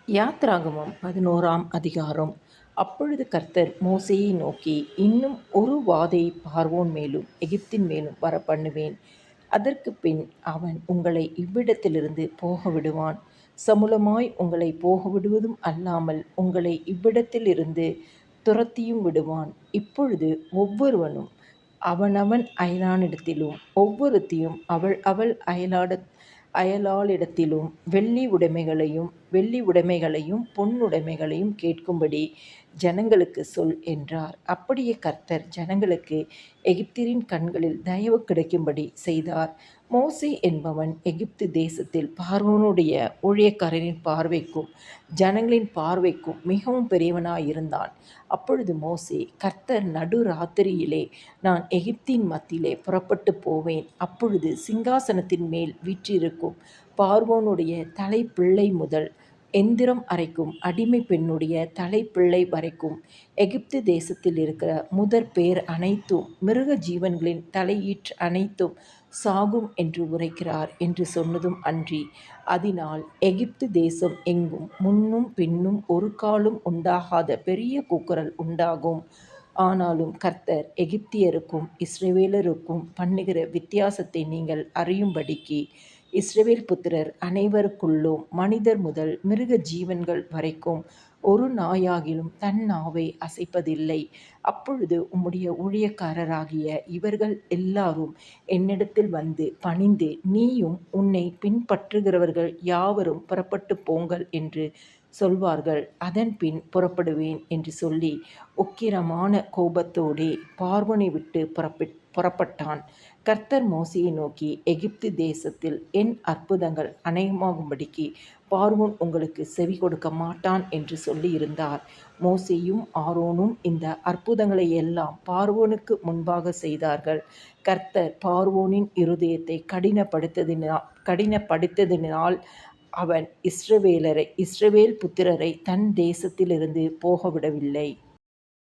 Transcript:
யாத்ராகமம் 11ஆம் அதிகாரம். அப்பொழுது கர்த்தர் மோசேயை நோக்கி, இன்னும் ஒரு வாதையை பார்வோன் மேலும் எகிப்தின் மேலும் வரப்பண்ணுவேன். அதற்குப் பின் அவன் உங்களை இவ்விடத்திலிருந்து போகவிடுவான். சமுலமாய் உங்களை போகவிடுவதும் அல்லாமல் உங்களை இவ்விடத்திலிருந்து துரத்தியும் விடுவான். இப்பொழுது ஒவ்வொருவனும் அவனவன் அயலானிடத்திலும் ஒவ்வொருத்தியும் அவள் அவள் அயலாளிடத்திலும் வெள்ளி உடைமைகளையும் பொன்னுடைமைகளையும் கேட்கும்படி ஜனங்களுக்கு சொல் என்றார். அப்படியே கர்த்தர் ஜனங்களுக்கு எகிப்தியரின் கண்களில் தயவு கிடைக்கும்படி செய்தார். மோசே என்பவன் எகிப்து தேசத்தில் பார்வோனுடைய ஊழியக்காரரின் பார்வைக்கும் ஜனங்களின் பார்வைக்கும் மிகவும் பெரியவனாயிருந்தான். அப்பொழுது மோசே, கர்த்தர் நடு ராத்திரியிலே நான் எகிப்தின் மத்தியிலே புறப்பட்டு போவேன். அப்பொழுது சிங்காசனத்தின் மேல் வீற்றிருக்கும் பார்வோனுடைய தலைப்பிள்ளை முதல் எந்திரம் அரைக்கும் அடிமை பெண்ணுடைய தலைப்பிள்ளை வரைக்கும் எகிப்து தேசத்தில் இருக்கிற முதற் பேர் அனைத்தும் மிருக ஜீவன்களின் தலையீற்று அனைத்தும் சாகும் என்று உரைக்கிறார் என்று சொன்னதும் அன்றி, அதனால் எகிப்து தேசம் எங்கும் முன்னும் பின்னும் ஒரு காலும் உண்டாகாத பெரிய கூக்குரல் உண்டாகும். ஆனாலும் கர்த்தர் எகிப்தியருக்கும் இஸ்ரவேலருக்கும் பண்ணுகிற வித்தியாசத்தை நீங்கள் அறியும்படிக்கு இஸ்ரவேல் புத்திரர் அனைவருக்குள்ளும் மனிதர் முதல் மிருக ஜீவன்கள் வரைக்கும் ஒரு நாயாகிலும் தன் நாவை அசைப்பதில்லை. அப்பொழுது உம்முடைய ஊழியக்காரராகிய இவர்கள் எல்லாரும் என்னிடத்தில் வந்து பணிந்து, நீயும் உன்னை பின்பற்றுகிறவர்கள் யாவரும் புறப்பட்டு போங்கள் என்று சொல்வார்கள். அதன் பின் புறப்படுவேன் என்று சொல்லி உக்கிரமான கோபத்தோடே பார்வோனை விட்டு புறப்பட்டான். கர்த்தர் மோசேயை நோக்கி, எகிப்து தேசத்தில் என் அற்புதங்கள் அநேகமாகும்படிக்கு பார்வோன் உங்களுக்கு செவி கொடுக்க மாட்டான் என்று சொல்லியிருந்தார். மோசேயும் ஆரோனும் இந்த அற்புதங்களை எல்லாம் பார்வோனுக்கு முன்பாக செய்தார்கள். கர்த்தர் பார்வோனின் இருதயத்தை கடினப்படுத்ததினால் அவன் இஸ்ரவேல் புத்திரரை தன் தேசத்திலிருந்து போகவிடவில்லை.